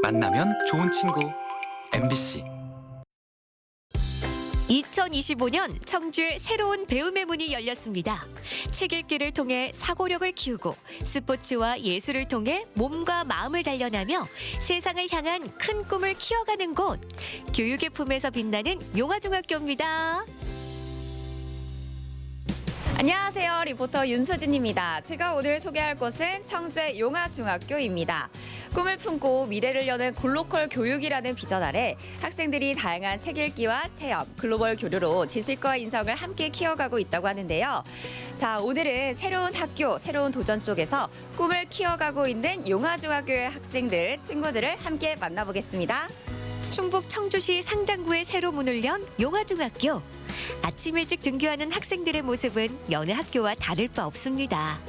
만나면 좋은 친구 MBC. 2025년 청주에 새로운 배움의 문이 열렸습니다. 책 읽기를 통해 사고력을 키우고 스포츠와 예술을 통해 몸과 마음을 단련하며 세상을 향한 큰 꿈을 키워가는 곳. 교육의 품에서 빛나는 용화중학교입니다. 안녕하세요. 리포터 윤수진입니다. 제가 오늘 소개할 곳은 청주의 용화중학교입니다. 꿈을 품고 미래를 여는 글로컬 교육이라는 비전 아래 학생들이 다양한 책 읽기와 체험, 글로벌 교류로 지식과 인성을 함께 키워가고 있다고 하는데요. 자, 오늘은 새로운 학교, 새로운 도전 쪽에서 꿈을 키워가고 있는 용화중학교의 학생들, 친구들을 함께 만나보겠습니다. 충북 청주시 상당구에 새로 문을 연 용화중학교. 아침 일찍 등교하는 학생들의 모습은 여느 학교와 다를 바 없습니다.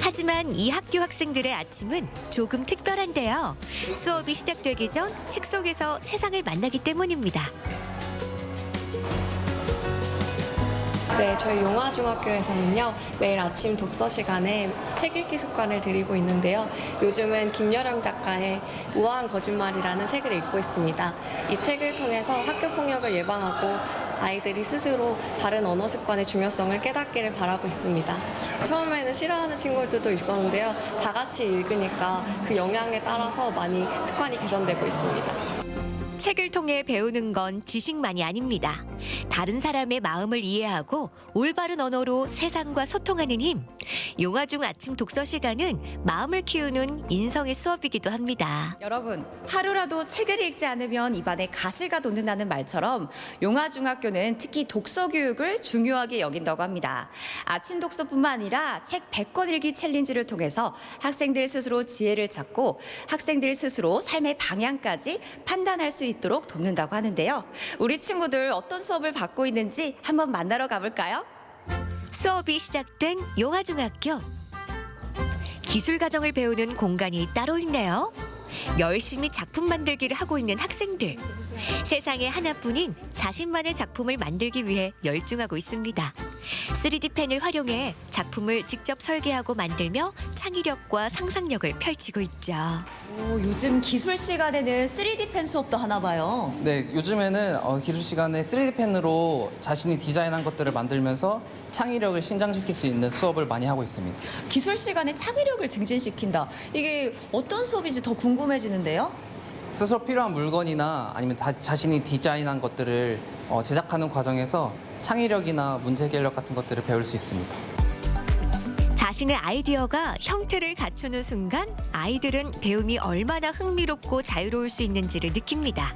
하지만 이 학교 학생들의 아침은 조금 특별한데요. 수업이 시작되기 전 책 속에서 세상을 만나기 때문입니다. 네, 저희 용화중학교에서는요, 매일 아침 독서 시간에 책 읽기 습관을 들이고 있는데요. 요즘은 김여령 작가의 우아한 거짓말이라는 책을 읽고 있습니다. 이 책을 통해서 학교폭력을 예방하고 아이들이 스스로 바른 언어 습관의 중요성을 깨닫기를 바라고 있습니다. 처음에는 싫어하는 친구들도 있었는데요. 다 같이 읽으니까 그 영향에 따라서 많이 습관이 개선되고 있습니다. 책을 통해 배우는 건 지식만이 아닙니다. 다른 사람의 마음을 이해하고 올바른 언어로 세상과 소통하는 힘. 용화중 아침 독서 시간은 마음을 키우는 인성의 수업이기도 합니다. 여러분, 하루라도 책을 읽지 않으면 입안에 가시가 돋는다는 말처럼 용화중학교는 특히 독서 교육을 중요하게 여긴다고 합니다. 아침 독서뿐만 아니라 책 100권 읽기 챌린지를 통해서 학생들 스스로 지혜를 찾고 학생들 스스로 삶의 방향까지 판단할 수 있도록 돕는다고 하는데요. 우리 친구들 어떤 수업을 받고 있는지 한번 만나러 가볼까요? 수업이 시작된 용화중학교. 기술 과정을 배우는 공간이 따로 있네요. 열심히 작품 만들기를 하고 있는 학생들. 세상에 하나뿐인 자신만의 작품을 만들기 위해 열중하고 있습니다. 3D 펜을 활용해 작품을 직접 설계하고 만들며 창의력과 상상력을 펼치고 있죠. 요즘 기술 시간에는 3D 펜 수업도 하나 봐요. 네, 요즘에는 기술 시간에 3D 펜으로 자신이 디자인한 것들을 만들면서 창의력을 신장시킬 수 있는 수업을 많이 하고 있습니다. 기술 시간에 창의력을 증진시킨다. 이게 어떤 수업인지 더 궁금해지는데요. 스스로 필요한 물건이나 아니면 자신이 디자인한 것들을 제작하는 과정에서 창의력이나 문제 해결력 같은 것들을 배울 수 있습니다. 자신의 아이디어가 형태를 갖추는 순간 아이들은 배움이 얼마나 흥미롭고 자유로울 수 있는지를 느낍니다.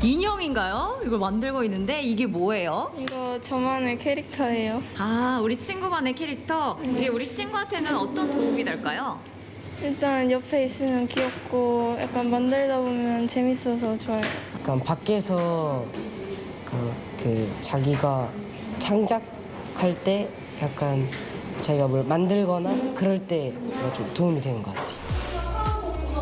인형인가요? 이걸 만들고 있는데 이게 뭐예요? 이거 저만의 캐릭터예요. 아, 우리 친구만의 캐릭터. 이게 우리 친구한테는 어떤 도움이 될까요? 일단 옆에 있으면 귀엽고 약간 만들다 보면 재밌어서 좋아요. 약간 밖에서 자기가 창작할 때 약간 자기가 뭘 만들거나 그럴 때 좀 도움이 되는 것 같아요.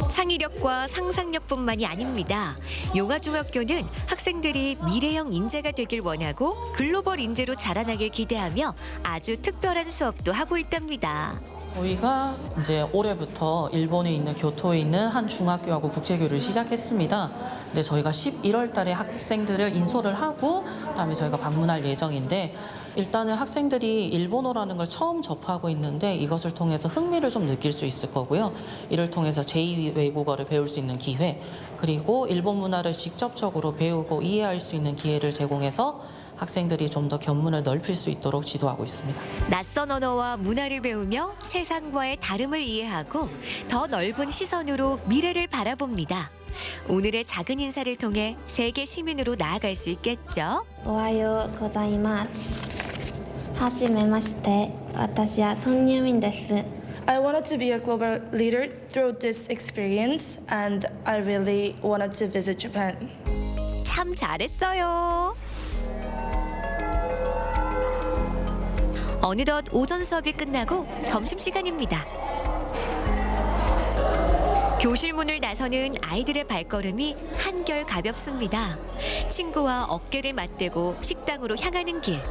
창의력과 상상력뿐만이 아닙니다. 용화중학교는 학생들이 미래형 인재가 되길 원하고 글로벌 인재로 자라나길 기대하며 아주 특별한 수업도 하고 있답니다. 저희가 이제 올해부터 일본에 있는 교토에 있는 한 중학교하고 국제교류를 시작했습니다. 근데 저희가 11월 달에 학생들을 인솔을 하고 그다음에 저희가 방문할 예정인데 일단은 학생들이 일본어라는 걸 처음 접하고 있는데 이것을 통해서 흥미를 좀 느낄 수 있을 거고요. 이를 통해서 제2 외국어를 배울 수 있는 기회, 그리고 일본 문화를 직접적으로 배우고 이해할 수 있는 기회를 제공해서 학생들이 좀 더 견문을 넓힐 수 있도록 지도하고 있습니다. 낯선 언어와 문화를 배우며 세상과의 다름을 이해하고 더 넓은 시선으로 미래를 바라봅니다. 오늘의 작은 인사를 통해 세계 시민으로 나아갈 수 있겠죠. おはようございます。はじめまして。私はソン・ユミンです。 I wanted to be a global leader through this experience and I really wanted to visit Japan. 참 잘했어요. 어느덧 오전 수업이 끝나고 점심시간입니다. 교실 문을 나서는 아이들의 발걸음이 한결 가볍습니다. 친구와 어깨를 맞대고 식당으로 향하는 길.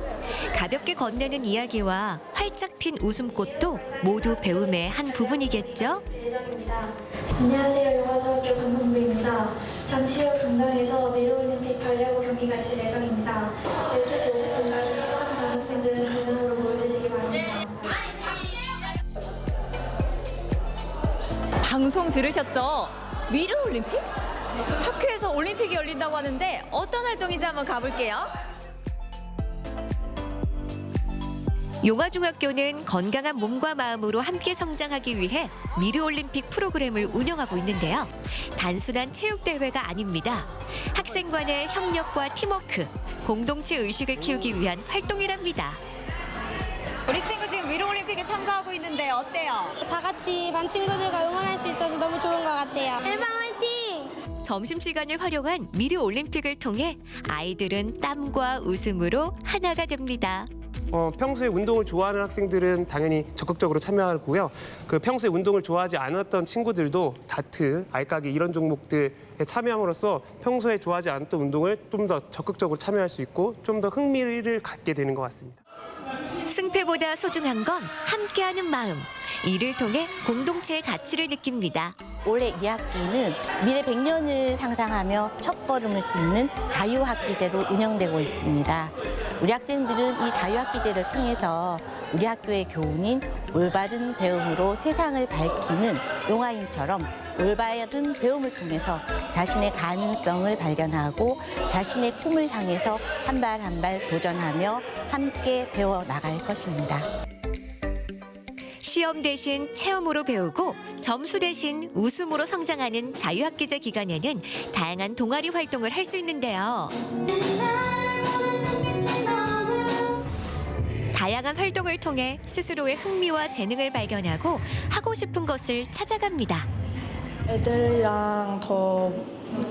가볍게 건네는 이야기와 활짝 핀 웃음꽃도 모두 배움의 한 부분이겠죠? 안녕하세요. 용화중학교 강성부입니다. 잠시 후 강당에서 미래올림픽 발야구 경기가 있을 예정입니다. 12시 50분까지 수강 학생들은 대면으로 모여주시기 바랍니다. 방송 들으셨죠? 미래올림픽? 학교에서 올림픽이 열린다고 하는데 어떤 활동인지 한번 가볼게요. 용화중학교는 건강한 몸과 마음으로 함께 성장하기 위해 미래올림픽 프로그램을 운영하고 있는데요. 단순한 체육대회가 아닙니다. 학생 간의 협력과 팀워크, 공동체 의식을 키우기 위한 활동이랍니다. 우리 친구 지금 미래올림픽에 참가하고 있는데 어때요? 다 같이 반 친구들과 응원할 수 있어서 너무 좋은 것 같아요. 일반 화이팅! 점심시간을 활용한 미래올림픽을 통해 아이들은 땀과 웃음으로 하나가 됩니다. 평소에 운동을 좋아하는 학생들은 당연히 적극적으로 참여하고요. 평소에 운동을 좋아하지 않았던 친구들도 다트, 알까기 이런 종목들에 참여함으로써 평소에 좋아하지 않았던 운동을 좀 더 적극적으로 참여할 수 있고 좀 더 흥미를 갖게 되는 것 같습니다. 승패보다 소중한 건 함께하는 마음. 이를 통해 공동체의 가치를 느낍니다. 올해 2학기는 미래 100년을 상상하며 첫걸음을 딛는 자유학기제로 운영되고 있습니다. 우리 학생들은 이 자유학기제를 통해서 우리 학교의 교훈인 올바른 배움으로 세상을 밝히는 용화인처럼 올바른 배움을 통해서 자신의 가능성을 발견하고 자신의 꿈을 향해서 한 발 한 발 도전하며 함께 배워 나갈 것입니다. 시험 대신 체험으로 배우고 점수 대신 웃음으로 성장하는 자유학기제 기간에는 다양한 동아리 활동을 할 수 있는데요. 다양한 활동을 통해 스스로의 흥미와 재능을 발견하고 하고 싶은 것을 찾아갑니다. 애들이랑 더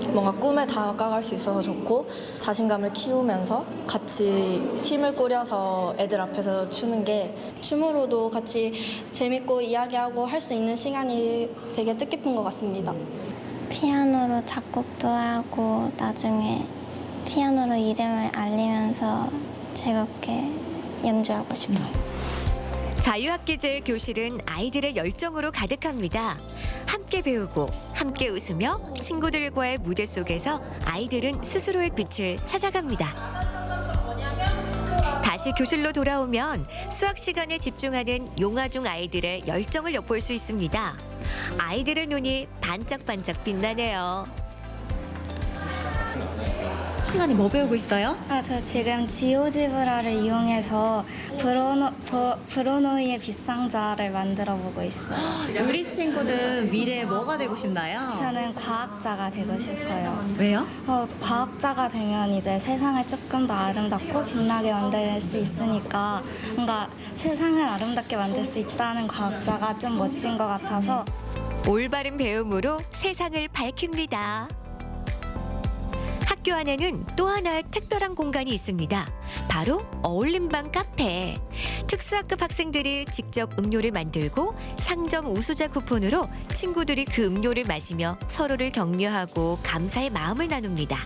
뭔가 꿈에 다가갈 수 있어서 좋고 자신감을 키우면서 같이 팀을 꾸려서 애들 앞에서 추는 게 춤으로도 같이 재밌고 이야기하고 할 수 있는 시간이 되게 뜻깊은 것 같습니다. 피아노로 작곡도 하고 나중에 피아노로 이름을 알리면서 즐겁게 연주하고 싶어요. 자유학기제 교실은 아이들의 열정으로 가득합니다. 함께 배우고 함께 웃으며 친구들과의 무대 속에서 아이들은 스스로의 빛을 찾아갑니다. 다시 교실로 돌아오면 수학 시간에 집중하는 용화중 아이들의 열정을 엿볼 수 있습니다. 아이들의 눈이 반짝반짝 빛나네요. 시간에 뭐 배우고 있어요? 저 지금 지오지브라를 이용해서 브로노이의 빛상자를 만들어 보고 있어요. 우리 친구는 미래에 뭐가 되고 싶나요? 저는 과학자가 되고 싶어요. 왜요? 과학자가 되면 이제 세상을 조금 더 아름답고 빛나게 만들 수 있으니까 뭔가 세상을 아름답게 만들 수 있다는 과학자가 좀 멋진 것 같아서 올바른 배움으로 세상을 밝힙니다. 학교 안에는 또 하나의 특별한 공간이 있습니다. 바로 어울림방 카페. 특수학급 학생들이 직접 음료를 만들고 상점 우수자 쿠폰으로 친구들이 그 음료를 마시며 서로를 격려하고 감사의 마음을 나눕니다.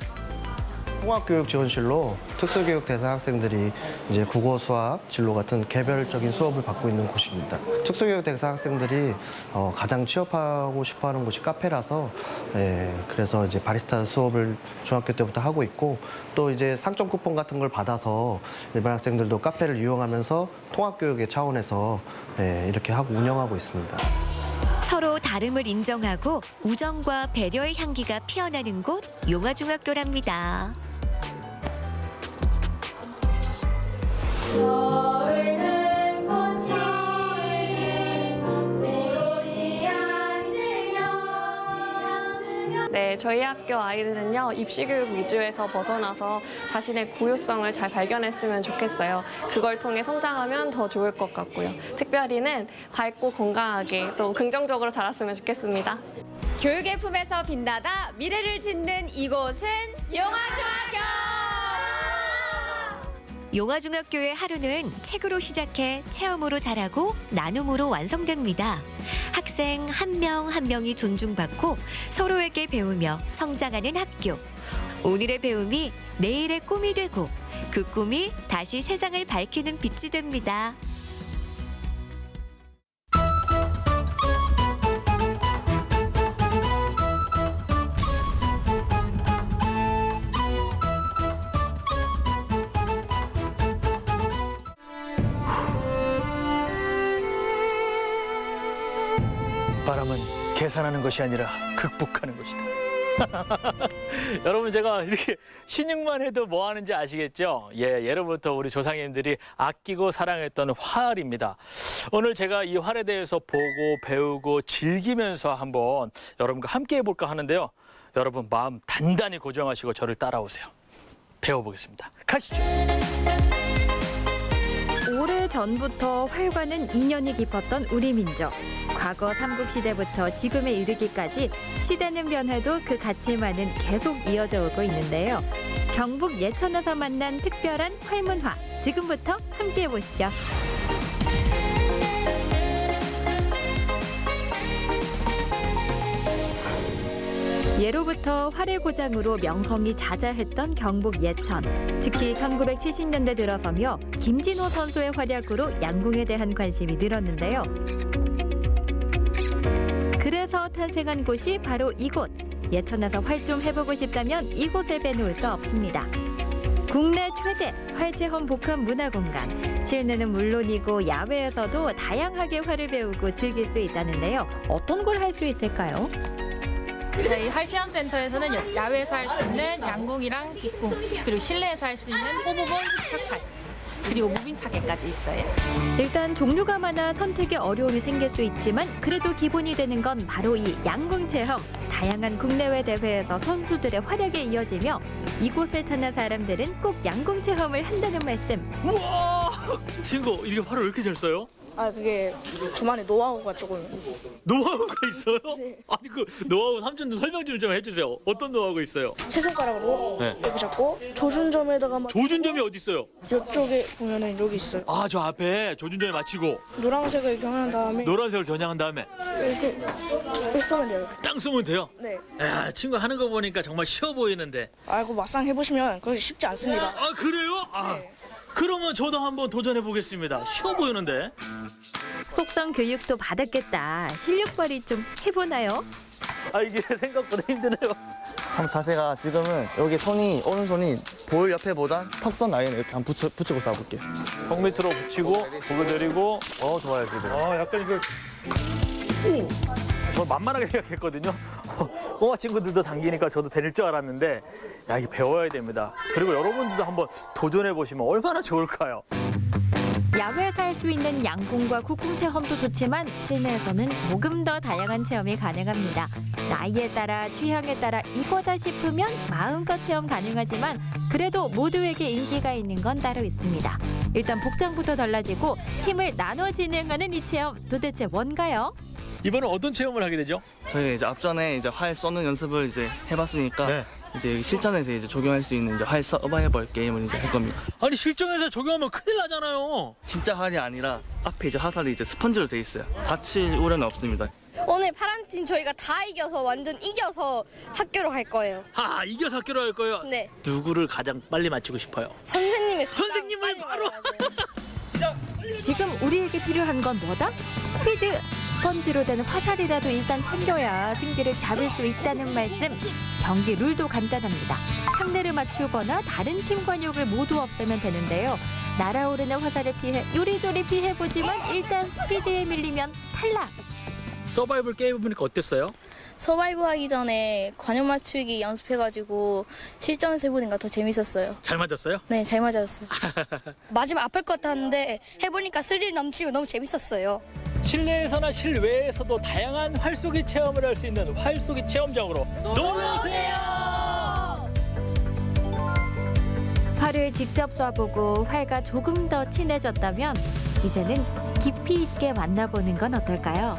통합교육지원실로 특수교육 대상 학생들이 이제 국어, 수학, 진로 같은 개별적인 수업을 받고 있는 곳입니다. 특수교육 대상 학생들이 가장 취업하고 싶어하는 곳이 카페라서 그래서 이제 바리스타 수업을 중학교 때부터 하고 있고 또 이제 상점 쿠폰 같은 걸 받아서 일반 학생들도 카페를 이용하면서 통합교육의 차원에서 이렇게 하고 운영하고 있습니다. 서로 다름을 인정하고 우정과 배려의 향기가 피어나는 곳 용화중학교랍니다. 네, 저희 학교 아이들은요, 입시교육 위주에서 벗어나서 자신의 고유성을 잘 발견했으면 좋겠어요. 그걸 통해 성장하면 더 좋을 것 같고요. 특별히는 밝고 건강하게 또 긍정적으로 자랐으면 좋겠습니다. 교육의 품에서 빛나다 미래를 짓는 이곳은 용화중학교! 용화중학교의 하루는 책으로 시작해 체험으로 자라고 나눔으로 완성됩니다. 학생 한 명 한 명이 존중받고 서로에게 배우며 성장하는 학교. 오늘의 배움이 내일의 꿈이 되고 그 꿈이 다시 세상을 밝히는 빛이 됩니다. 바람은 계산하는 것이 아니라 극복하는 것이다. 여러분, 제가 이렇게 신용만 해도 뭐 하는지 아시겠죠? 예, 예로부터 우리 조상님들이 아끼고 사랑했던 활입니다. 오늘 제가 이 활에 대해서 보고 배우고 즐기면서 한번 여러분과 함께 해볼까 하는데요. 여러분 마음 단단히 고정하시고 저를 따라오세요. 배워보겠습니다. 가시죠. 오래전부터 활과는 인연이 깊었던 우리 민족. 과거 삼국시대부터 지금에 이르기까지 시대는 변해도 그 가치만은 계속 이어져 오고 있는데요. 경북 예천에서 만난 특별한 활문화. 지금부터 함께 보시죠. 예로부터 활의 고장으로 명성이 자자했던 경북 예천. 특히 1970년대 들어서며 김진호 선수의 활약으로 양궁에 대한 관심이 늘었는데요. 그래서 탄생한 곳이 바로 이곳. 예천에서 활 좀 해보고 싶다면 이곳을 빼놓을 수 없습니다. 국내 최대 활체험 복합 문화공간. 실내는 물론이고 야외에서도 다양하게 활을 배우고 즐길 수 있다는데요. 어떤 걸 할 수 있을까요? 저희 활체험센터에서는 야외에서 할 수 있는 양궁이랑 뒷궁, 그리고 실내에서 할 수 있는 호흡은 흡착활, 그리고 무빙 타겟까지 있어요. 일단 종류가 많아 선택에 어려움이 생길 수 있지만 그래도 기본이 되는 건 바로 이 양궁 체험. 다양한 국내외 대회에서 선수들의 활약에 이어지며 이곳을 찾는 사람들은 꼭 양궁 체험을 한다는 말씀. 우와! 친구, 이게 활을 왜 이렇게 잘 써요? 그게 저만의 노하우가 조금. 노하우가 있어요? 네. 아니, 그 노하우 삼촌도 설명 좀 해주세요. 어떤 노하우가 있어요? 세 손가락으로 네. 여기 잡고 조준점에다가 조준점이 어디 있어요? 이쪽에 보면은 여기 있어요. 아, 저 앞에 조준점에 맞추고 노란색을 겨냥한 다음에 노란색을 겨냥한 다음에 이렇게 쏘면 돼요. 땅 쏘면 돼요? 네. 야, 친구 하는 거 보니까 정말 쉬워 보이는데. 아이고 막상 해보시면 그게 쉽지 않습니다. 아, 그래요? 아, 네. 그러면 저도 한번 도전해 보겠습니다. 쉬워 보이는데. 속성 교육도 받았겠다. 실력 발휘 좀 해보나요? 아, 이게 생각보다 힘드네요. 자세가 지금은 여기 손이 오른손이 볼 옆에보다 턱선 라인을 이렇게 한번 붙이고 쏴볼게요. 턱 밑으로 붙이고 고개 내리고. 좋아요 지금. 약간 이거. 오! 저 만만하게 생각했거든요. 꼬마 친구들도 당기니까 저도 될 줄 알았는데, 야, 이게 배워야 됩니다. 그리고 여러분들도 한번 도전해 보시면 얼마나 좋을까요? 야외에서 할 수 있는 양궁과 국궁 체험도 좋지만 실내에서는 조금 더 다양한 체험이 가능합니다. 나이에 따라 취향에 따라 이거다 싶으면 마음껏 체험 가능하지만 그래도 모두에게 인기가 있는 건 따로 있습니다. 일단 복장부터 달라지고 팀을 나눠 진행하는 이 체험 도대체 뭔가요? 이번엔 어떤 체험을 하게 되죠? 저희 이제 앞전에 이제 활 쏘는 연습을 이제 해봤으니까 이제 실전에서 이제 적용할 수 있는 이제 활 서바이벌 게임을 이제 할 겁니다. 아니, 실전에서 적용하면 큰일 나잖아요. 진짜 활이 아니라 앞에 이제 화살이 이제 스펀지로 돼 있어요. 다칠 우려는 없습니다. 오늘 파란 팀 저희가 다 이겨서 완전 이겨서 학교로 갈 거예요. 이겨서 학교로 갈 거예요? 네. 누구를 가장 빨리 맞추고 싶어요? 선생님을 바로. 지금 우리에게 필요한 건 뭐다? 스피드! 스펀지로 된 화살이라도 일단 챙겨야 승기를 잡을 수 있다는 말씀. 경기 룰도 간단합니다. 상대를 맞추거나 다른 팀 관용을 모두 없애면 되는데요. 날아오르는 화살을 피해 요리조리 피해보지만 일단 스피드에 밀리면 탈락. 서바이벌 게임 해보니까 어땠어요? 서바이브 하기 전에 관용 맞추기 연습해가지고 실전에서 해보니까 더 재밌었어요. 잘 맞았어요? 네, 잘 맞았어요. 맞으면 아플 것 같았는데 해보니까 스릴 넘치고 너무 재밌었어요. 실내에서나 실외에서도 다양한 활쏘기 체험을 할 수 있는 활쏘기 체험장으로 놀러오세요! 활을 직접 쏴보고 활과 조금 더 친해졌다면 이제는 깊이 있게 만나보는 건 어떨까요?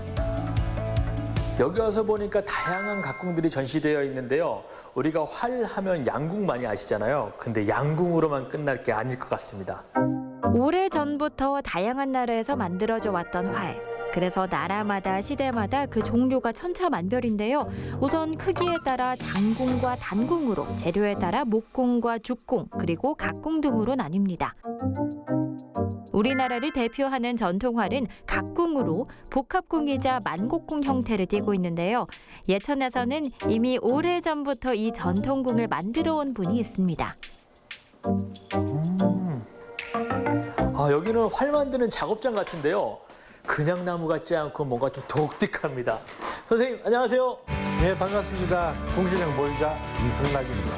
여기 와서 보니까 다양한 각궁들이 전시되어 있는데요. 우리가 활 하면 양궁 많이 아시잖아요. 근데 양궁으로만 끝날 게 아닐 것 같습니다. 오래전부터 다양한 나라에서 만들어져 왔던 활. 그래서 나라마다 시대마다 그 종류가 천차만별인데요. 우선 크기에 따라 장궁과 단궁으로, 재료에 따라 목궁과 죽궁, 그리고 각궁 등으로 나뉩니다. 우리나라를 대표하는 전통활은 각궁으로 복합궁이자 만곡궁 형태를 띠고 있는데요. 예천에서는 이미 오래전부터 이 전통궁을 만들어 온 분이 있습니다. 여기는 활 만드는 작업장 같은데요. 그냥 나무 같지 않고 뭔가 좀 독특합니다. 선생님, 안녕하세요. 네, 반갑습니다. 공시장 보유자 이성락입니다.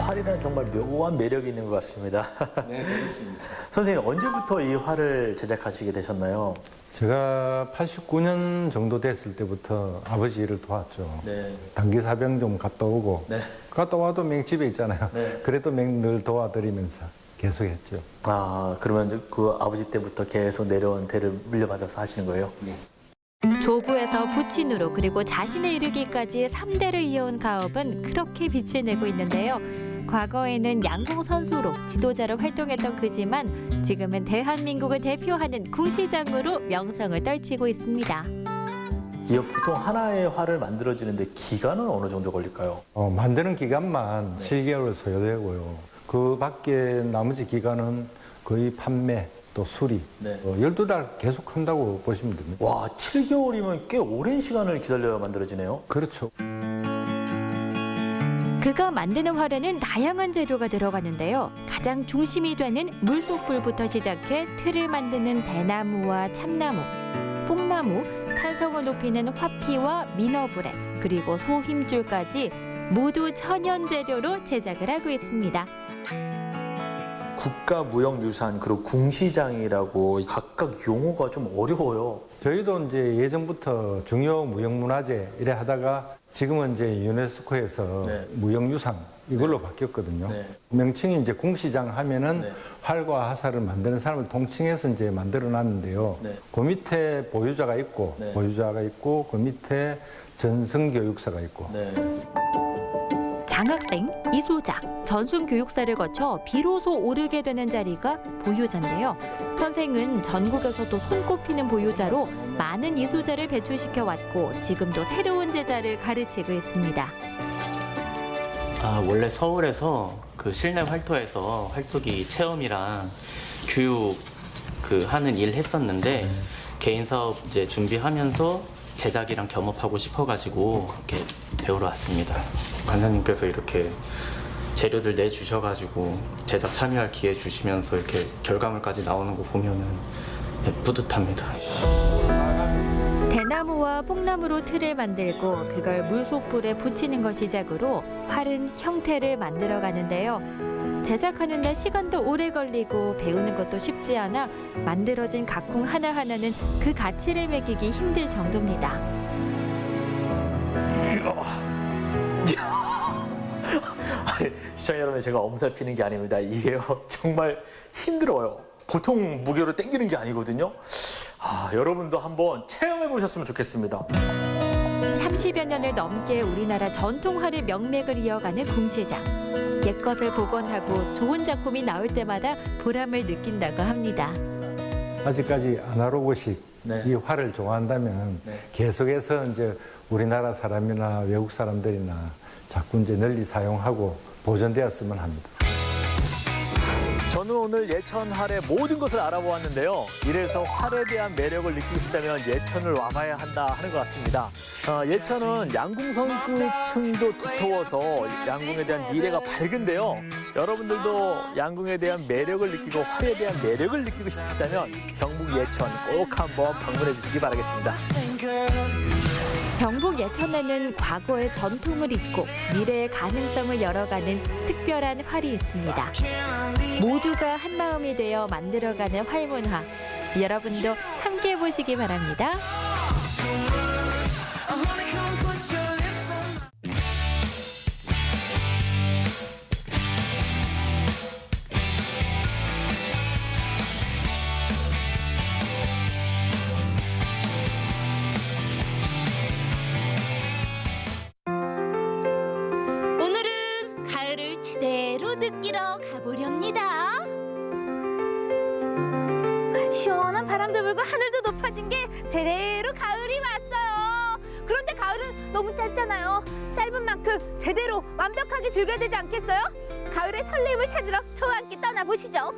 활이란 정말 묘한 매력이 있는 것 같습니다. 네, 그렇습니다. 선생님, 언제부터 이 활을 제작하시게 되셨나요? 제가 89년 정도 됐을 때부터 아버지 일을 도왔죠. 네. 단기 사병 좀 갔다 오고, 네. 갔다 와도 집에 있잖아요. 네. 그래도 늘 도와드리면서 계속 했죠. 그러면 그 아버지 때부터 계속 내려온 대를 물려받아서 하시는 거예요? 네. 조부에서 부친으로 그리고 자신에 이르기까지 3대를 이어온 가업은 그렇게 빛을 내고 있는데요. 과거에는 양궁 선수로 지도자로 활동했던 그지만 지금은 대한민국을 대표하는 궁시장으로 명성을 떨치고 있습니다. 보통 하나의 활을 만들어지는데 기간은 어느 정도 걸릴까요? 만드는 기간만 7개월 소요되고요. 그 밖에 나머지 기간은 거의 판매, 또 수리, 12달 계속 한다고 보시면 됩니다. 와, 7개월이면 꽤 오랜 시간을 기다려야 만들어지네요? 그렇죠. 그가 만드는 활에는 다양한 재료가 들어가는데요. 가장 중심이 되는 물속불부터 시작해 틀을 만드는 대나무와 참나무, 뽕나무, 탄성을 높이는 화피와 미너브레, 그리고 소힘줄까지 모두 천연 재료로 제작을 하고 있습니다. 국가무형유산 그리고 궁시장이라고 각각 용어가 좀 어려워요. 저희도 이제 예전부터 중요 무형문화재 이래 하다가 지금은 이제 유네스코에서 무형유산 이걸로 바뀌었거든요. 명칭이 이제 궁시장 하면은 활과 화살을 만드는 사람을 통칭해서 이제 만들어 놨는데요. 그 밑에 보유자가 있고, 그 밑에 전승교육사가 있고. 장학생, 이수자, 전순교육사를 거쳐 비로소 오르게 되는 자리가 보유자인데요. 선생은 전국에서도 손꼽히는 보유자로 많은 이수자를 배출시켜 왔고 지금도 새로운 제자를 가르치고 있습니다. 원래 서울에서 그 실내 활토에서 활쏘기 체험이랑 교육 하는 일 했었는데 개인 사업 이제 준비하면서 제작이랑 겸업하고 싶어가지고 그렇게 배우러 왔습니다. 관장님께서 이렇게 재료들 내주셔가지고 제작 참여할 기회 주시면서 이렇게 결과물까지 나오는 거 보면은 뿌듯합니다. 대나무와 뽕나무로 틀을 만들고 그걸 물속불에 붙이는 걸 시작으로 활은 형태를 만들어 가는데요. 제작하는 데 시간도 오래 걸리고 배우는 것도 쉽지 않아 만들어진 각궁 하나하나는 그 가치를 매기기 힘들 정도입니다. 시청자 여러분, 제가 엄살 피는 게 아닙니다. 이게요, 정말 힘들어요. 보통 무게로 당기는 게 아니거든요. 여러분도 한번 체험해 보셨으면 좋겠습니다. 30여 년을 넘게 우리나라 전통화의 명맥을 이어가는 궁시장. 옛것을 복원하고 좋은 작품이 나올 때마다 보람을 느낀다고 합니다. 아직까지 아날로그식 이 활을 좋아한다면 계속해서 이제 우리나라 사람이나 외국 사람들이나 자꾸 이제 널리 사용하고 보존되었으면 합니다. 저는 오늘 예천 활의 모든 것을 알아보았는데요. 이래서 활에 대한 매력을 느끼고 싶다면 예천을 와봐야 한다 하는 것 같습니다. 예천은 양궁 선수층도 두터워서 양궁에 대한 미래가 밝은데요. 여러분들도 양궁에 대한 매력을 느끼고 활에 대한 매력을 느끼고 싶으시다면 경북 예천 꼭 한번 방문해 주시기 바라겠습니다. 경북 예천에는 과거의 전통을 잇고 미래의 가능성을 열어가는 특별한 활이 있습니다. 모두가 한마음이 되어 만들어가는 활문화. 여러분도 함께 보시기 바랍니다. 느끼러 가보렵니다. 시원한 바람도 불고 하늘도 높아진 게 제대로 가을이 왔어요. 그런데 가을은 너무 짧잖아요. 짧은 만큼 제대로 완벽하게 즐겨야 되지 않겠어요? 가을의 설렘을 찾으러 저와 함께 떠나보시죠.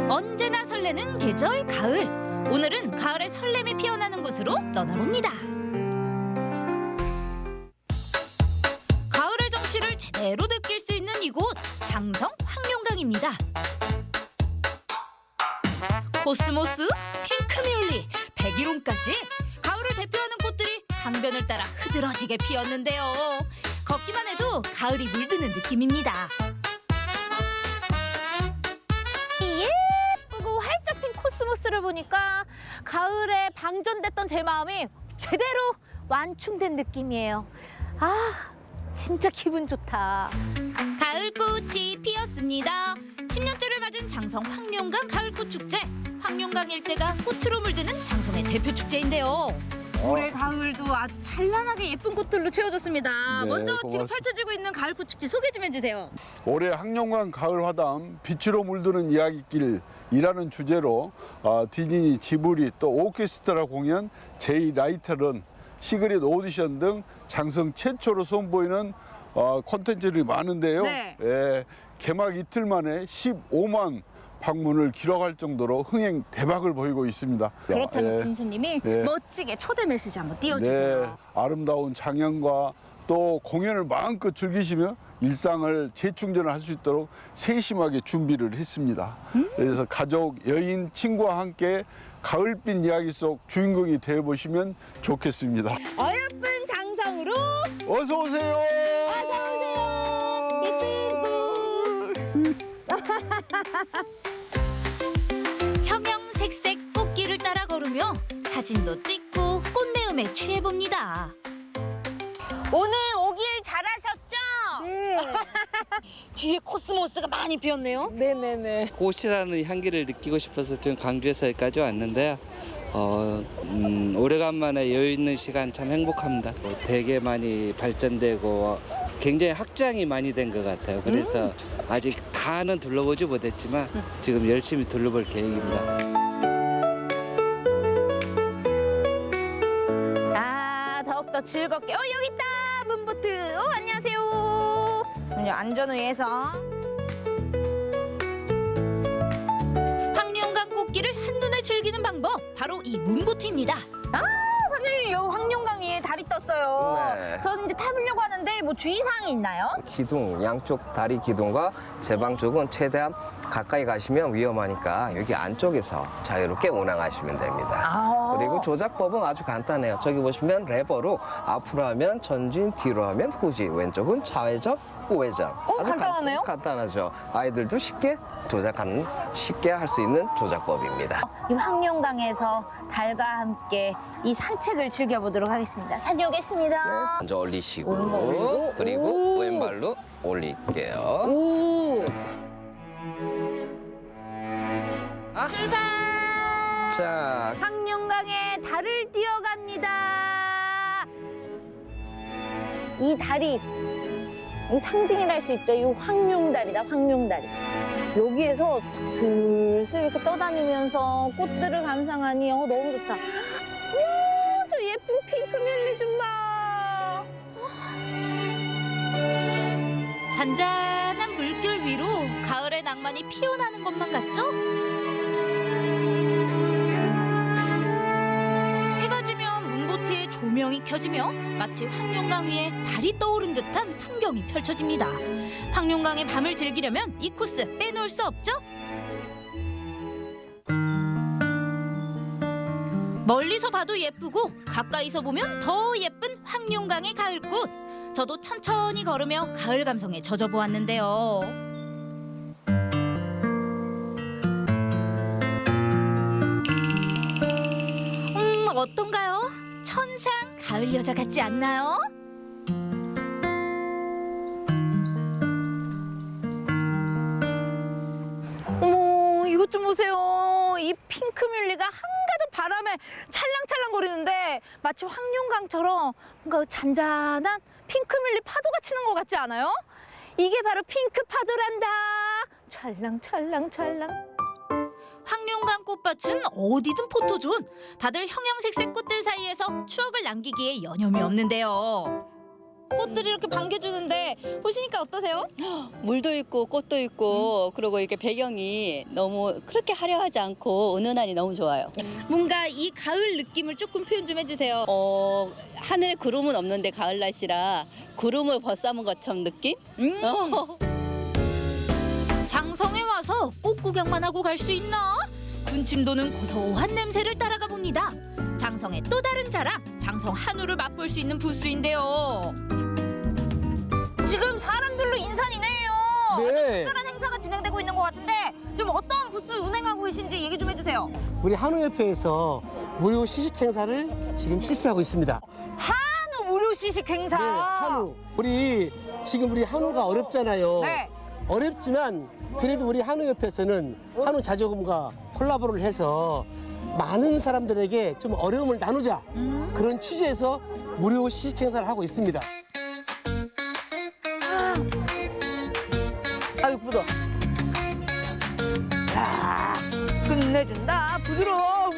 언제나 설레는 계절 가을. 오늘은 가을의 설렘이 피어나는 곳으로 떠나봅니다. 가을의 정취를 제대로 느낄 수 있는 이곳 장성 황룡강입니다. 코스모스, 핑크뮬리, 백일홍까지 가을을 대표하는 꽃들이 강변을 따라 흐드러지게 피었는데요. 걷기만 해도 가을이 물드는 느낌입니다. 예쁘고 활짝 핀 코스모스를 보니까 가을에 방전됐던 제 마음이 제대로 완충된 느낌이에요. 아, 진짜 기분 좋다. 가을꽃이 피었습니다. 10년째를 맞은 장성 황룡강 가을꽃 축제. 황룡강 일대가 꽃으로 물드는 장성의 대표 축제인데요. 올해 가을도 아주 찬란하게 예쁜 꽃들로 채워졌습니다. 네, 먼저 고맙습니다. 지금 펼쳐지고 있는 가을꽃 축제 소개 좀 해주세요. 올해 황룡강 가을화담 빛으로 물드는 이야기길이라는 주제로 디즈니, 지브리 또 오케스트라 공연, 제이라이트런, 시그릿 오디션 등 장성 최초로 선보이는 콘텐츠들이 많은데요. 네. 예, 개막 이틀 만에 15만 방문을 기록할 정도로 흥행 대박을 보이고 있습니다. 그렇다면 예. 군수님이 네. 멋지게 초대 메시지 한번 띄워주세요. 네, 아름다운 장현과 또 공연을 마음껏 즐기시며 일상을 재충전할 수 있도록 세심하게 준비를 했습니다. 그래서 가족, 여인, 친구와 함께 가을빛 이야기 속 주인공이 되어보시면 좋겠습니다. 어여쁜 장성으로 어서 오세요. 예쁜 꽃. 형형색색 꽃길을 따라 걸으며 사진도 찍고 꽃내음에 취해봅니다. 오늘 오길 잘하셨죠? 네. 뒤에 코스모스가 많이 피었네요. 네네네. 꽃이라는 향기를 느끼고 싶어서 지금 광주에서 여기까지 왔는데요. 오래간만에 여유 있는 시간 참 행복합니다. 되게 많이 발전되고 굉장히 확장이 많이 된 것 같아요. 그래서 아직 다는 둘러보지 못했지만 지금 열심히 둘러볼 계획입니다. 아, 더욱더 즐겁게. 여기 있다! 문보트. 안녕하세요. 먼저 안전을 위해서. 황룡강 꽃길을 한눈에 즐기는 방법. 바로 이 문보트입니다. 아, 선생님, 여기 황룡강 위에 달이 떴어요. 네. 저 이제 타보려고 하는데 뭐 주의사항이 있나요? 기둥, 양쪽 다리 기둥과 제방 쪽은 최대한 가까이 가시면 위험하니까 여기 안쪽에서 자유롭게 운항하시면 됩니다. 그리고 조작법은 아주 간단해요. 저기 보시면 레버로 앞으로 하면 전진, 뒤로 하면 후진, 왼쪽은 좌회전, 우회전. 아주 간단하네요? 간단하죠. 아이들도 쉽게 쉽게 할 수 있는 조작법입니다. 이 황룡강에서 달과 함께 이 산책을 즐겨보도록 하겠습니다. 다녀오겠습니다. 먼저 올리시고 오른발 그리고 오. 왼발로 올릴게요. 오. 출발! 자, 황룡강에 달을 띄어갑니다. 이 달이 이 상징이라 할 수 있죠. 이 황룡달이다, 황룡다리. 여기에서 딱 슬슬 이렇게 떠다니면서 꽃들을 감상하니 너무 좋다. 우와, 저 예쁜 핑크뮬리 좀 봐. 잔잔한 물결 위로 가을의 낭만이 피어나는 것만 같죠? 해가 지면 문보트에 조명이 켜지며 마치 황룡강 위에 달이 떠오른 듯한 풍경이 펼쳐집니다. 황룡강의 밤을 즐기려면 이 코스 빼놓을 수 없죠? 멀리서 봐도 예쁘고 가까이서 보면 더 예쁜 황룡강의 가을꽃. 저도 천천히 걸으며 가을 감성에 젖어보았는데요. 어떤가요? 천상 가을 여자 같지 않나요? 어머, 이것 좀 보세요. 이 핑크뮬리가 한가득 바람에 찰랑찰랑 거리는데 마치 황룡강처럼 뭔가 잔잔한 핑크뮬리 파도가 치는 것 같지 않아요? 이게 바로 핑크 파도란다. 찰랑찰랑찰랑. 황룡강 꽃밭은 어디든 포토존. 다들 형형색색 꽃들 사이에서 추억을 남기기에 여념이 없는데요. 꽃들이 이렇게 반겨주는데 보시니까 어떠세요? 물도 있고 꽃도 있고 그리고 이렇게 배경이 너무 그렇게 화려하지 않고 은은하니 너무 좋아요. 뭔가 이 가을 느낌을 조금 표현 좀 해주세요. 하늘에 구름은 없는데 가을 날씨라 구름을 벗삼은 것처럼 느낌? 장성에 와서 꽃 구경만 하고 갈 수 있나? 군침 도는 고소한 냄새를 따라가 봅니다. 장성의 또 다른 자랑, 장성 한우를 맛볼 수 있는 부스인데요. 지금 사람들로 인산이네요. 네. 특별한 행사가 진행되고 있는 것 같은데 좀 어떤 부스 운행하고 계신지 얘기 좀 해주세요. 우리 한우협회에서 무료 시식 행사를 지금 실시하고 있습니다. 한우 무료 시식 행사. 네, 한우. 우리 한우가 어렵잖아요. 네. 어렵지만 그래도 우리 한우협회에서는 한우 자조금과 콜라보를 해서 많은 사람들에게 좀 어려움을 나누자 그런 취지에서 무료 시식 행사를 하고 있습니다. 아유 부드러워. 야, 끝내준다. 부드러워.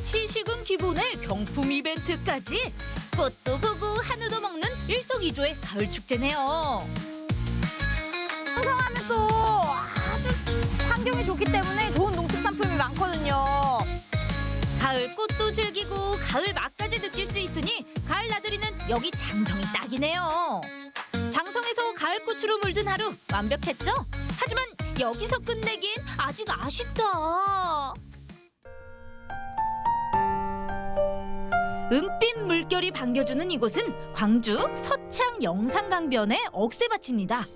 시식은 기본에 경품 이벤트까지. 꽃도 보고 한우도 먹는 일석이조의 가을 축제네요. 한성하면 또 아주 환경이 좋기 때문에 좋은 농축산품이 많거든요. 가을 꽃도 즐기고 가을 맛까지 느낄 수 있으니 가을 나들이는 여기 장성이 딱이네요. 장성에서 가을꽃으로 물든 하루 완벽했죠? 하지만 여기서 끝내긴 아직 아쉽다. 은빛 물결이 반겨주는 이곳은 광주 서창 영산강변의 억새밭입니다.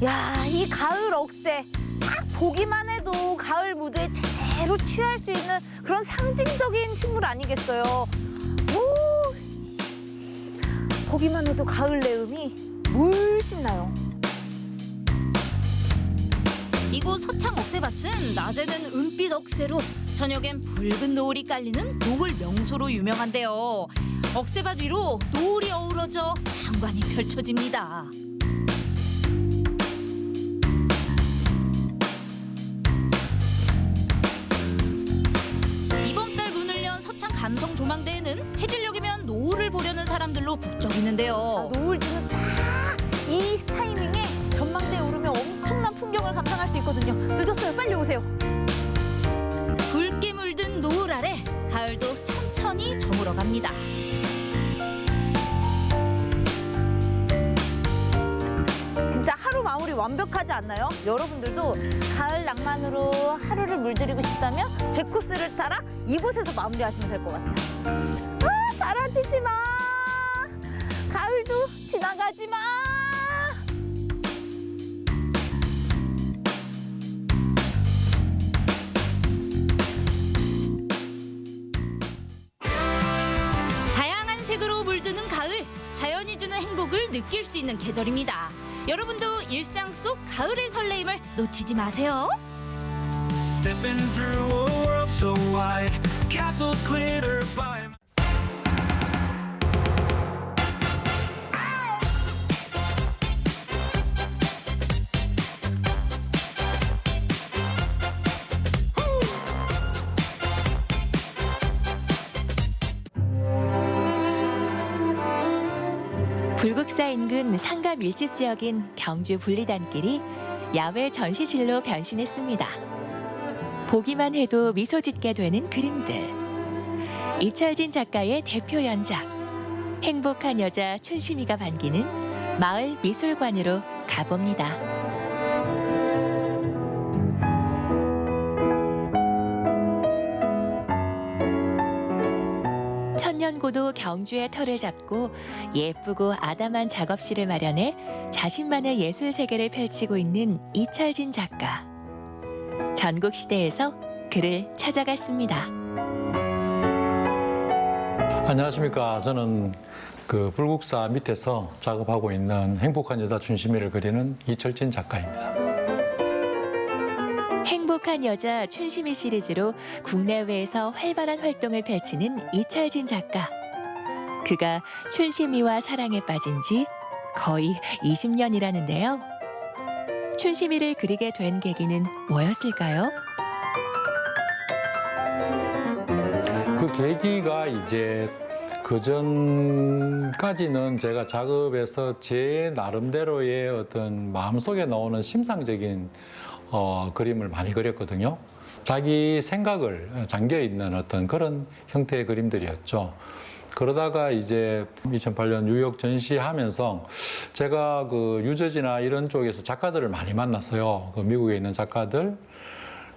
야, 이 가을 억새 딱 보기만 해도 가을 무드에 제대로 취할 수 있는 그런 상징적인 식물 아니겠어요? 오, 보기만 해도 가을 내음이 물씬 나요. 이곳 서창 억새밭은 낮에는 은빛 억새로 저녁엔 붉은 노을이 깔리는 노을 명소로 유명한데요. 억새밭 위로 노을이 어우러져 장관이 펼쳐집니다. 이번 달 문을 연 서창 감성조망대에는 해질녘이면 노을을 보려는 사람들로 북적이는데요. 노을지는 딱 이 타이밍에 전망대에 오르면 엄청난 풍경을 감상할 수 있거든요. 늦었어요. 빨리 오세요. 붉게 물든 노을 아래 가을도 천천히 저물어 갑니다. 진짜 하루 마무리 완벽하지 않나요? 여러분들도 가을 낭만으로 하루를 물들이고 싶다면 제 코스를 따라 이곳에서 마무리하시면 될 것 같아요. 아, 사라지지 마. 가을도 지나가지 마. 다양한 색으로 물드는 가을, 자연이 주는 행복을 느낄 수 있는 계절입니다. 여러분도 일상 속 가을의 설레임을 놓치지 마세요. Stepping through a world so wide, castles glitter by. 불국사 인근 상가 밀집 지역인 경주 분리단길이 야외 전시실로 변신했습니다. 보기만 해도 미소 짓게 되는 그림들. 이철진 작가의 대표 연작. 행복한 여자 춘심이가 반기는 마을 미술관으로 가봅니다. 천년고도 경주의 터를 잡고 예쁘고 아담한 작업실을 마련해 자신만의 예술 세계를 펼치고 있는 이철진 작가. 전국 시대에서 그를 찾아갔습니다. 안녕하십니까. 저는 그 불국사 밑에서 작업하고 있는 행복한 여자 춘심이를 그리는 이철진 작가입니다. 행복한 여자 춘심이 시리즈로 국내외에서 활발한 활동을 펼치는 이철진 작가. 그가 춘심이와 사랑에 빠진 지 거의 20년이라는데요. 춘심이를 그리게 된 계기는 뭐였을까요? 그 계기가 이제 그 전까지는 제가 작업에서 제 나름대로의 어떤 마음속에 나오는 심상적인 그림을 많이 그렸거든요. 자기 생각을 잠겨 있는 어떤 그런 형태의 그림들이었죠. 그러다가 이제 2008년 뉴욕 전시하면서 제가 그 유저지나 이런 쪽에서 작가들을 많이 만났어요. 그 미국에 있는 작가들.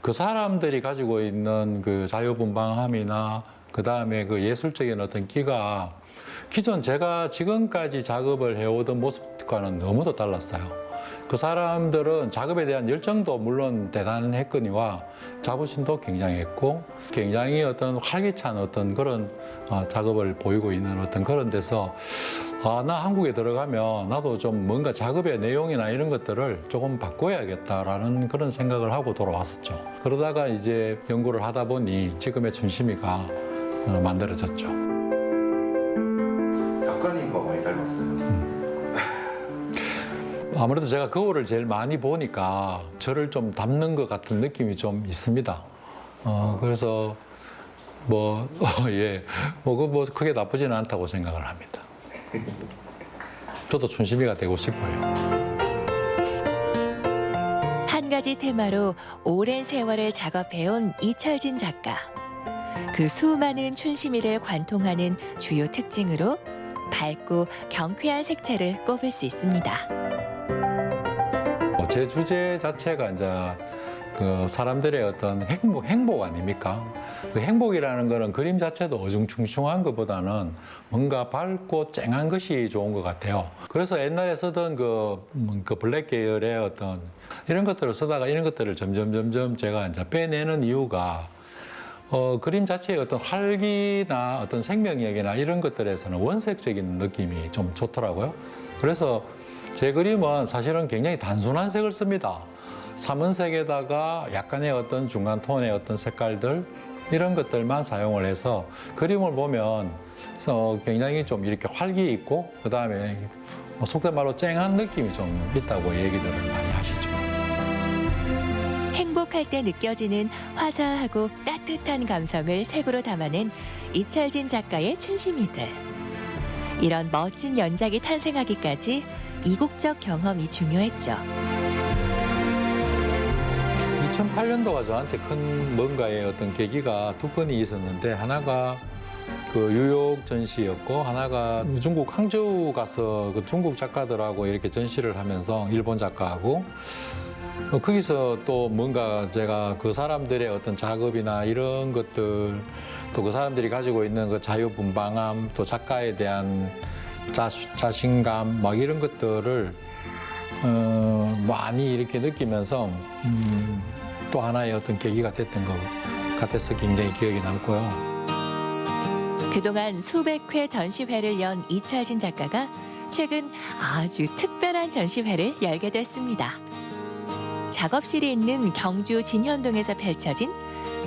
그 사람들이 가지고 있는 그 자유분방함이나 그 다음에 그 예술적인 어떤 끼가 기존 제가 지금까지 작업을 해오던 모습과는 너무도 달랐어요. 그 사람들은 작업에 대한 열정도 물론 대단했거니와 자부심도 굉장했고 굉장히 어떤 활기찬 어떤 그런 작업을 보이고 있는 어떤 그런 데서 나 한국에 들어가면 나도 좀 뭔가 작업의 내용이나 이런 것들을 조금 바꿔야겠다라는 그런 생각을 하고 돌아왔었죠. 그러다가 이제 연구를 하다 보니 지금의 춘심이가 만들어졌죠. 작가님과 많이 닮았어요. 아무래도 제가 거울을 제일 많이 보니까 저를 좀 닮는 것 같은 느낌이 좀 있습니다. 그래서 예, 뭐 크게 나쁘지는 않다고 생각을 합니다. 저도 춘심이가 되고 싶어요. 한 가지 테마로 오랜 세월을 작업해온 이철진 작가. 그 수많은 춘심이를 관통하는 주요 특징으로 밝고 경쾌한 색채를 꼽을 수 있습니다. 제 주제 자체가 이제 그 사람들의 어떤 행복 아닙니까? 그 행복이라는 거는 그림 자체도 어중충충한 것보다는 뭔가 밝고 쨍한 것이 좋은 것 같아요. 그래서 옛날에 쓰던 그 블랙 계열의 어떤 이런 것들을 쓰다가 이런 것들을 점점 제가 이제 빼내는 이유가 그림 자체의 어떤 활기나 어떤 생명력이나 이런 것들에서는 원색적인 느낌이 좀 좋더라고요. 그래서 제 그림은 사실은 굉장히 단순한 색을 씁니다. 삼은색에다가 약간의 어떤 중간 톤의 어떤 색깔들 이런 것들만 사용을 해서 그림을 보면 굉장히 좀 이렇게 활기 있고 그 다음에 속된 말로 쨍한 느낌이 좀 있다고 얘기들을 많이 하시죠. 행복할 때 느껴지는 화사하고 따뜻한 감성을 색으로 담아낸 이철진 작가의 춘심이들. 이런 멋진 연작이 탄생하기까지 이국적 경험이 중요했죠. 2008년도가 저한테 큰 뭔가의 어떤 계기가 두 건이 있었는데 하나가 그 뉴욕 전시였고 하나가 중국 항저우 가서 그 중국 작가들하고 이렇게 전시를 하면서 일본 작가하고 거기서 또 뭔가 제가 그 사람들의 어떤 작업이나 이런 것들 또 그 사람들이 가지고 있는 그 자유분방함 또 작가에 대한 자신감 막 이런 것들을 많이 이렇게 느끼면서 또 하나의 어떤 계기가 됐던 것 같아서 굉장히 기억이 남고요. 그동안 수백 회 전시회를 연 이철진 작가가 최근 아주 특별한 전시회를 열게 됐습니다. 작업실이 있는 경주 진현동에서 펼쳐진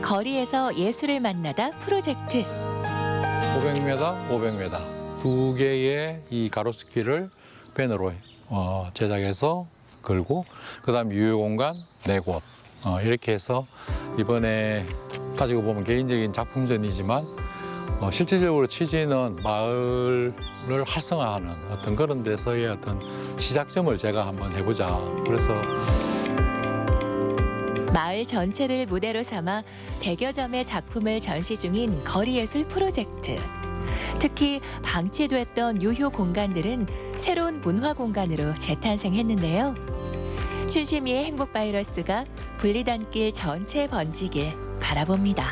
거리에서 예술을 만나다 프로젝트. 500m, 500m 두 개의 이 가로수길을 펜으로 제작해서 걸고 그다음 유효공간 4곳 이렇게 해서 이번에 가지고 보면 개인적인 작품전이지만 실질적으로 취지는 마을을 활성화하는 어떤 그런 데서의 어떤 시작점을 제가 한번 해보자. 그래서 마을 전체를 무대로 삼아 100여 점의 작품을 전시 중인 거리예술 프로젝트. 특히 방치됐던 유효 공간들은 새로운 문화 공간으로 재탄생했는데요. 춘심이의 행복 바이러스가 분리단길 전체에 번지길 바라봅니다.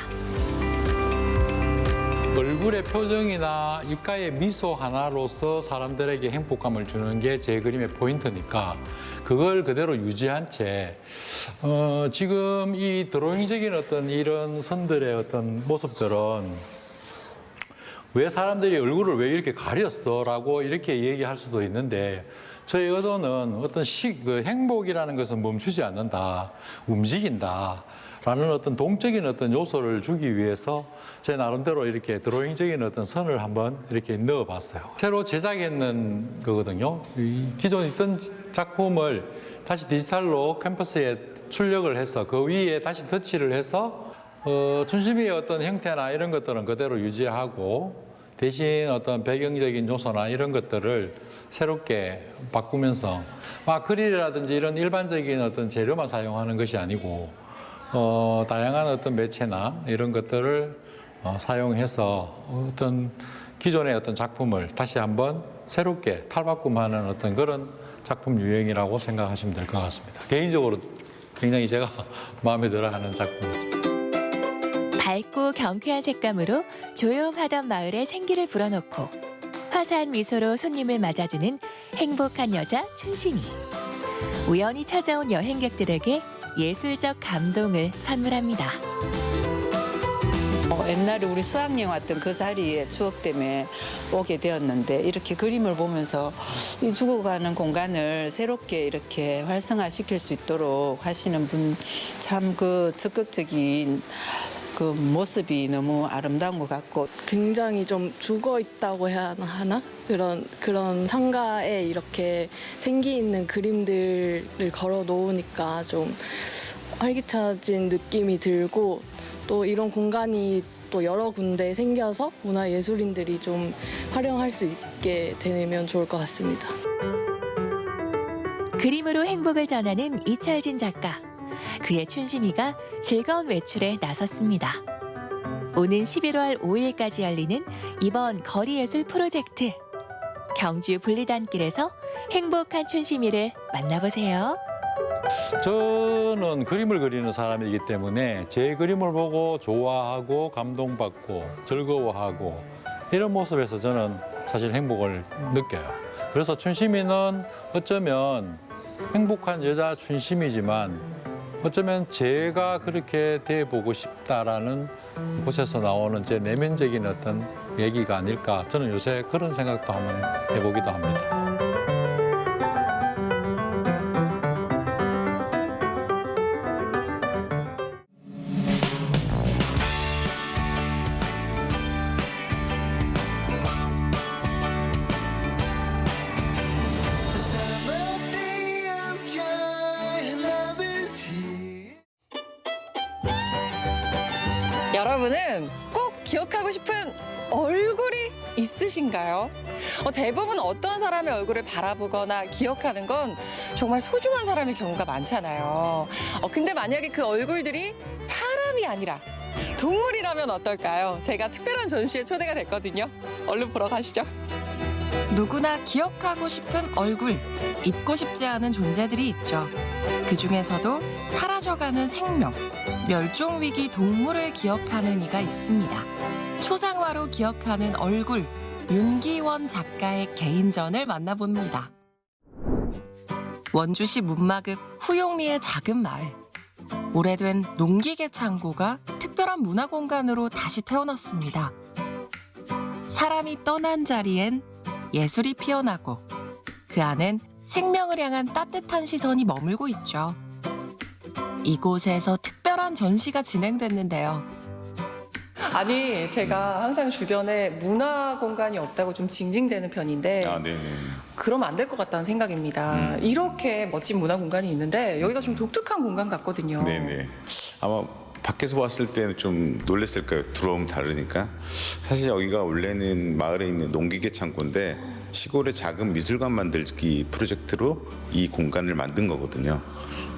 얼굴의 표정이나 입가의 미소 하나로서 사람들에게 행복감을 주는 게 제 그림의 포인트니까 그걸 그대로 유지한 채 지금 이 드로잉적인 어떤 이런 선들의 어떤 모습들은 왜 사람들이 얼굴을 왜 이렇게 가렸어? 라고 이렇게 얘기할 수도 있는데 저의 의도는 어떤 행복이라는 것은 멈추지 않는다, 움직인다. 라는 어떤 동적인 어떤 요소를 주기 위해서 제 나름대로 이렇게 드로잉적인 어떤 선을 한번 이렇게 넣어봤어요. 새로 제작했는 거거든요. 이 기존에 있던 작품을 다시 디지털로 캔버스에 출력을 해서 그 위에 다시 터치를 해서 춘심이의 어떤 형태나 이런 것들은 그대로 유지하고 대신 어떤 배경적인 요소나 이런 것들을 새롭게 바꾸면서 아크릴이라든지 이런 일반적인 어떤 재료만 사용하는 것이 아니고 다양한 어떤 매체나 이런 것들을 사용해서 어떤 기존의 어떤 작품을 다시 한번 새롭게 탈바꿈하는 어떤 그런 작품 유형이라고 생각하시면 될 것 같습니다. 개인적으로 굉장히 제가 마음에 들어하는 작품이죠. 밝고 경쾌한 색감으로 조용하던 마을에 생기를 불어넣고 화사한 미소로 손님을 맞아주는 행복한 여자 춘심이. 우연히 찾아온 여행객들에게 예술적 감동을 선물합니다. 옛날에 우리 수학여행 왔던 그 자리에 추억 때문에 오게 되었는데 이렇게 그림을 보면서 이 죽어가는 공간을 새롭게 이렇게 활성화시킬 수 있도록 하시는 분 참 그 적극적인 그 모습이 너무 아름다운 것 같고 굉장히 좀 죽어 있다고 해야 하나? 그런 상가에 이렇게 생기 있는 그림들을 걸어 놓으니까 좀 활기차진 느낌이 들고 또 이런 공간이 또 여러 군데 생겨서 문화예술인들이 좀 활용할 수 있게 되면 좋을 것 같습니다. 그림으로 행복을 전하는 이철진 작가. 그의 춘심이가 즐거운 외출에 나섰습니다. 오는 11월 5일까지 열리는 이번 거리예술 프로젝트. 경주 분리단길에서 행복한 춘심이를 만나보세요. 저는 그림을 그리는 사람이기 때문에 제 그림을 보고 좋아하고 감동받고 즐거워하고 이런 모습에서 저는 사실 행복을 느껴요. 그래서 춘심이는 어쩌면 행복한 여자 춘심이지만 어쩌면 제가 그렇게 돼보고 싶다라는 곳에서 나오는 제 내면적인 어떤 얘기가 아닐까. 저는 요새 그런 생각도 한번 해보기도 합니다. 여러분은 꼭 기억하고 싶은 얼굴이 있으신가요? 대부분 어떤 사람의 얼굴을 바라보거나 기억하는 건 정말 소중한 사람의 경우가 많잖아요. 근데 만약에 그 얼굴들이 사람이 아니라 동물이라면 어떨까요? 제가 특별한 전시에 초대가 됐거든요. 얼른 보러 가시죠. 누구나 기억하고 싶은 얼굴, 잊고 싶지 않은 존재들이 있죠. 그중에서도 사라져가는 생명, 멸종위기 동물을 기억하는 이가 있습니다. 초상화로 기억하는 얼굴, 윤기원 작가의 개인전을 만나봅니다. 원주시 문마급 후용리의 작은 마을. 오래된 농기계 창고가 특별한 문화공간으로 다시 태어났습니다. 사람이 떠난 자리엔 예술이 피어나고 그 안엔 생명을 향한 따뜻한 시선이 머물고 있죠. 이곳에서 특별한 전시가 진행됐는데요. 아니, 제가 항상 주변에 문화 공간이 없다고 좀 징징대는 편인데 그러면 안 될 것 같다는 생각입니다. 이렇게 멋진 문화 공간이 있는데 여기가 좀 독특한 공간 같거든요. 네네. 아마 밖에서 봤을 때는 좀 놀랬을 거예요. 들어오면 다르니까. 사실 여기가 원래는 마을에 있는 농기계 창고인데 시골의 작은 미술관 만들기 프로젝트로 이 공간을 만든 거거든요.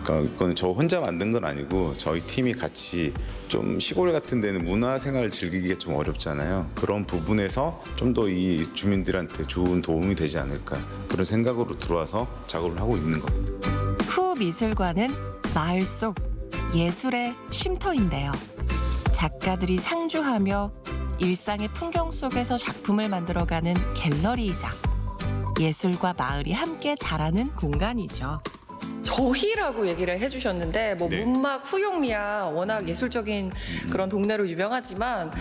그러니까 이건 저 혼자 만든 건 아니고 저희 팀이 같이 좀 시골 같은 데는 문화생활을 즐기기가 좀 어렵잖아요. 그런 부분에서 좀 더 이 주민들한테 좋은 도움이 되지 않을까 그런 생각으로 들어와서 작업을 하고 있는 겁니다. 후 미술관은 마을 속 예술의 쉼터인데요. 작가들이 상주하며 일상의 풍경 속에서 작품을 만들어가는 갤러리이자 예술과 마을이 함께 자라는 공간이죠. 저희라고 얘기를 해주셨는데 문막 후용리야 워낙 예술적인 그런 동네로 유명하지만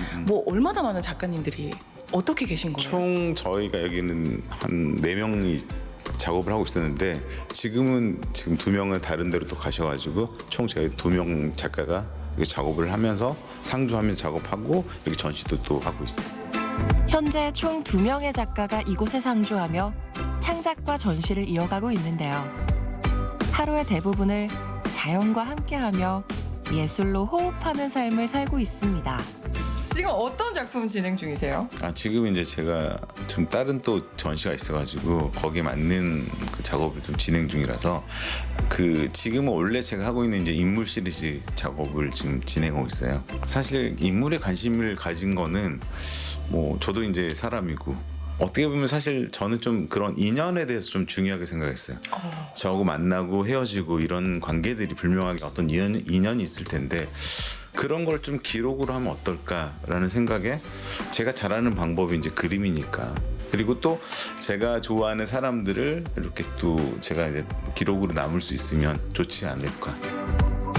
얼마나 많은 작가님들이 어떻게 계신 거예요? 총 저희가 여기는 한 4명이 작업을 하고 있었는데 지금 2명은 다른 데로 또 가셔가지고 총 저희 2명 작가가 이렇게 작업을 하면서 상주하면서 작업하고 이렇게 전시도 또 하고 있어요. 현재 총 2명의 작가가 이곳에 상주하며 창작과 전시를 이어가고 있는데요. 하루의 대부분을 자연과 함께하며 예술로 호흡하는 삶을 살고 있습니다. 지금 어떤 작품 진행 중이세요? 지금 이제 제가 좀 다른 또 전시가 있어가지고 거기에 맞는 그 작업을 좀 진행 중이라서 지금은 원래 제가 하고 있는 이제 인물 시리즈 작업을 지금 진행하고 있어요. 사실 인물에 관심을 가진 거는 뭐 저도 이제 사람이고 어떻게 보면 사실 저는 좀 그런 인연에 대해서 좀 중요하게 생각했어요. 저하고 만나고 헤어지고 이런 관계들이 분명하게 어떤 인연이 있을 텐데 그런 걸 좀 기록으로 하면 어떨까라는 생각에 제가 잘하는 방법이 이제 그림이니까 그리고 또 제가 좋아하는 사람들을 이렇게 또 제가 이제 기록으로 남을 수 있으면 좋지 않을까.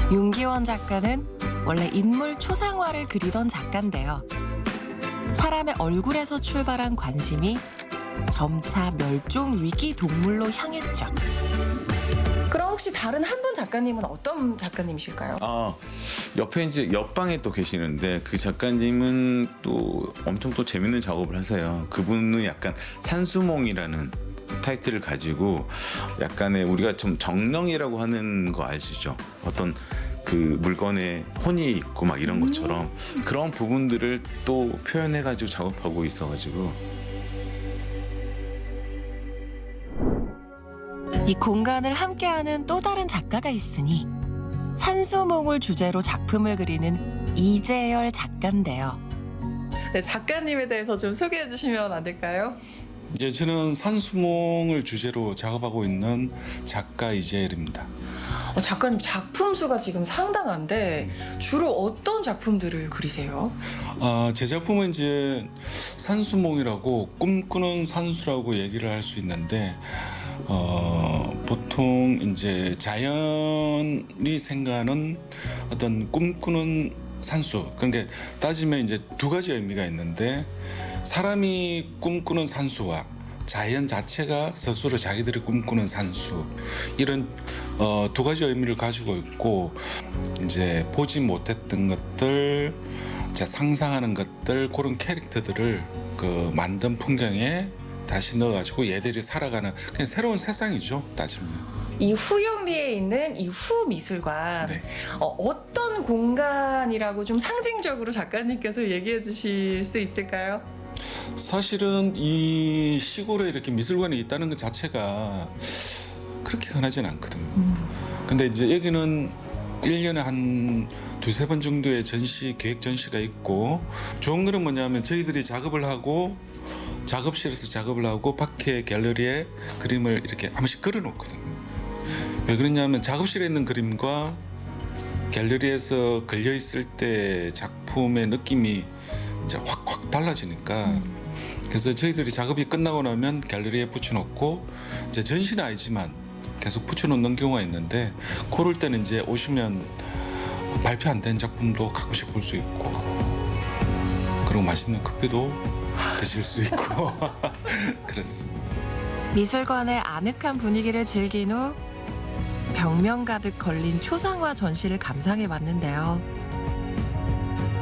윤기원 작가는 원래 인물 초상화를 그리던 작가인데요. 사람의 얼굴에서 출발한 관심이 점차 멸종 위기 동물로 향했죠. 그럼 혹시 다른 한 분 작가님은 어떤 작가님이실까요? 옆에 이제 옆방에 또 계시는데 그 작가님은 또 엄청 또 재밌는 작업을 하세요. 그분은 약간 산수몽이라는 타이틀을 가지고 약간의 우리가 좀 정령이라고 하는 거 아시죠? 어떤 그 물건에 혼이 있고 막 이런 것처럼 그런 부분들을 또 표현해가지고 작업하고 있어가지고 이 공간을 함께하는 또 다른 작가가 있으니 산수몽을 주제로 작품을 그리는 이재열 작가인데요. 네, 작가님에 대해서 좀 소개해 주시면 안 될까요? 예, 저는 산수몽을 주제로 작업하고 있는 작가 이재열입니다. 작가님 작품 수가 지금 상당한데 주로 어떤 작품들을 그리세요? 제 작품은 이제 산수몽이라고 꿈꾸는 산수라고 얘기를 할 수 있는데 보통 이제 자연이 생각하는 어떤 꿈꾸는 산수. 그러니까 따지면 이제 두 가지 의미가 있는데 사람이 꿈꾸는 산수와 자연 자체가 스스로 자기들이 꿈꾸는 산수 이런 두 가지 의미를 가지고 있고 이제 보지 못했던 것들, 상상하는 것들 그런 캐릭터들을 그 만든 풍경에 다시 넣어가지고 얘들이 살아가는 그냥 새로운 세상이죠 따지면. 이 후영리에 있는 이 후미술관 어떤 공간이라고 좀 상징적으로 작가님께서 얘기해 주실 수 있을까요? 사실은 이 시골에 이렇게 미술관이 있다는 것 자체가 그렇게 흔하진 않거든요. 근데 이제 여기는 1년에 한 두세 번 정도의 계획 전시가 있고 좋은 거는 뭐냐면 저희들이 작업을 하고 작업실에서 작업을 하고 밖에 갤러리에 그림을 이렇게 한 번씩 걸어놓거든요. 왜 그러냐면 작업실에 있는 그림과 갤러리에서 걸려있을 때 작품의 느낌이 이제 확 달라지니까 그래서 저희들이 작업이 끝나고 나면 갤러리에 붙여놓고 이제 전시는 아니지만 계속 붙여놓는 경우가 있는데 그럴 때는 이제 오시면 발표 안 된 작품도 가끔씩 볼 수 있고 그리고 맛있는 커피도 드실 수 있고 그렇습니다. 미술관의 아늑한 분위기를 즐긴 후 벽면 가득 걸린 초상화 전시를 감상해 봤는데요.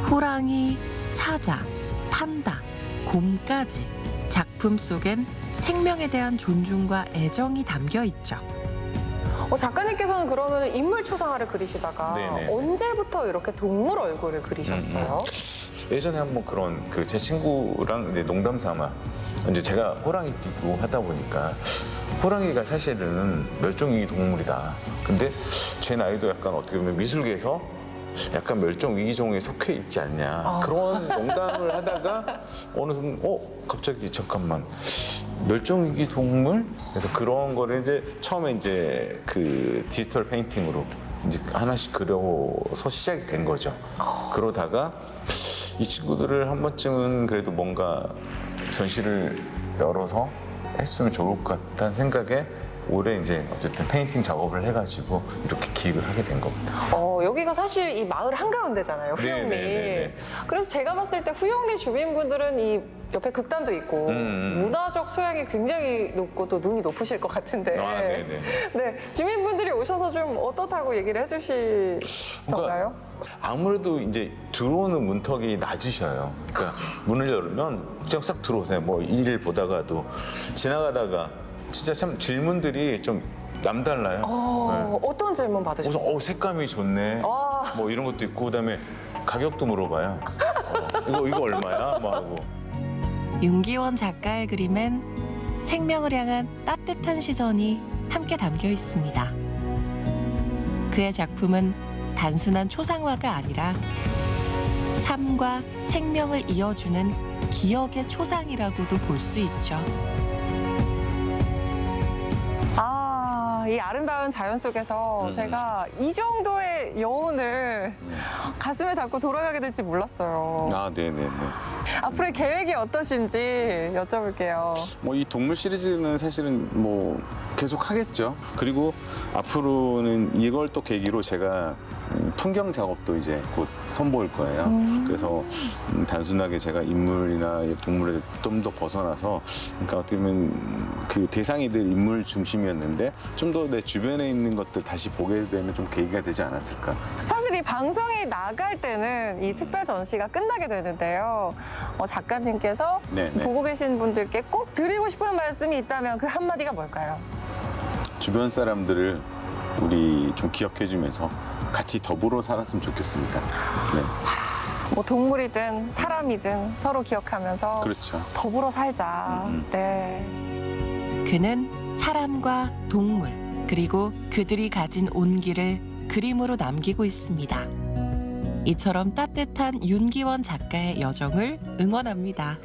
호랑이, 사자, 판다, 곰까지 작품 속엔 생명에 대한 존중과 애정이 담겨 있죠. 작가님께서는 그러면 인물 초상화를 그리시다가 네네. 언제부터 이렇게 동물 얼굴을 그리셨어요? 예전에 한번 그런 제 친구랑 이제 농담 삼아 이제 제가 호랑이 띠고 하다 보니까 호랑이가 사실은 멸종위기 동물이다. 근데 제 나이도 약간 어떻게 보면 미술계에서 약간 멸종위기종에 속해 있지 않냐 그런 농담을 하다가 어느 순간 갑자기 잠깐만 멸종위기 동물? 그래서 그런 거를 이제 처음에 이제 그 디지털 페인팅으로 이제 하나씩 그려서 시작이 된 거죠. 그러다가 이 친구들을 한 번쯤은 그래도 뭔가 전시를 열어서 했으면 좋을 것 같다는 생각에 올해 이제 어쨌든 페인팅 작업을 해가지고 이렇게 기획을 하게 된 겁니다. 여기가 사실 이 마을 한가운데잖아요, 후영리. 네네네네. 그래서 제가 봤을 때 후영리 주민분들은 이 옆에 극단도 있고 문화적 소양이 굉장히 높고 또 눈이 높으실 것 같은데 아, 네네. 네, 주민분들이 오셔서 좀 어떻다고 얘기를 해주시던가요? 아무래도 이제 들어오는 문턱이 낮으셔요. 그러니까 문을 열면 그냥 싹 들어오세요. 뭐 일을 보다가도 지나가다가 진짜 참 질문들이 좀 남달라요. 어떤 질문 받으셨어요? 우선 색감이 좋네. 뭐 이런 것도 있고 그다음에 가격도 물어봐요. 이거 얼마야? 뭐 하고. 윤기원 작가의 그림엔 생명을 향한 따뜻한 시선이 함께 담겨 있습니다. 그의 작품은 단순한 초상화가 아니라 삶과 생명을 이어주는 기억의 초상이라고도 볼 수 있죠. 이 아름다운 자연 속에서 제가 이 정도의 여운을 가슴에 담고 돌아가게 될지 몰랐어요. 아, 네네네. 앞으로의 계획이 어떠신지 여쭤볼게요. 뭐 이 동물 시리즈는 사실은 뭐 계속 하겠죠. 그리고 앞으로는 이걸 또 계기로 제가 풍경 작업도 이제 곧 선보일 거예요. 그래서 단순하게 제가 인물이나 동물에 좀 더 벗어나서 그러니까 어떻게 보면 그 대상이들 인물 중심이었는데 좀 더 내 주변에 있는 것들 다시 보게 되면 좀 계기가 되지 않았을까. 사실 이 방송이 나갈 때는 이 특별 전시가 끝나게 되는데요. 작가님께서 네네. 보고 계신 분들께 꼭 드리고 싶은 말씀이 있다면 그 한마디가 뭘까요? 주변 사람들을 우리 좀 기억해주면서 같이 더불어 살았으면 좋겠습니다. 네. 뭐 동물이든 사람이든 서로 기억하면서 그렇죠. 더불어 살자. 네. 그는 사람과 동물 그리고 그들이 가진 온기를 그림으로 남기고 있습니다. 이처럼 따뜻한 윤기원 작가의 여정을 응원합니다.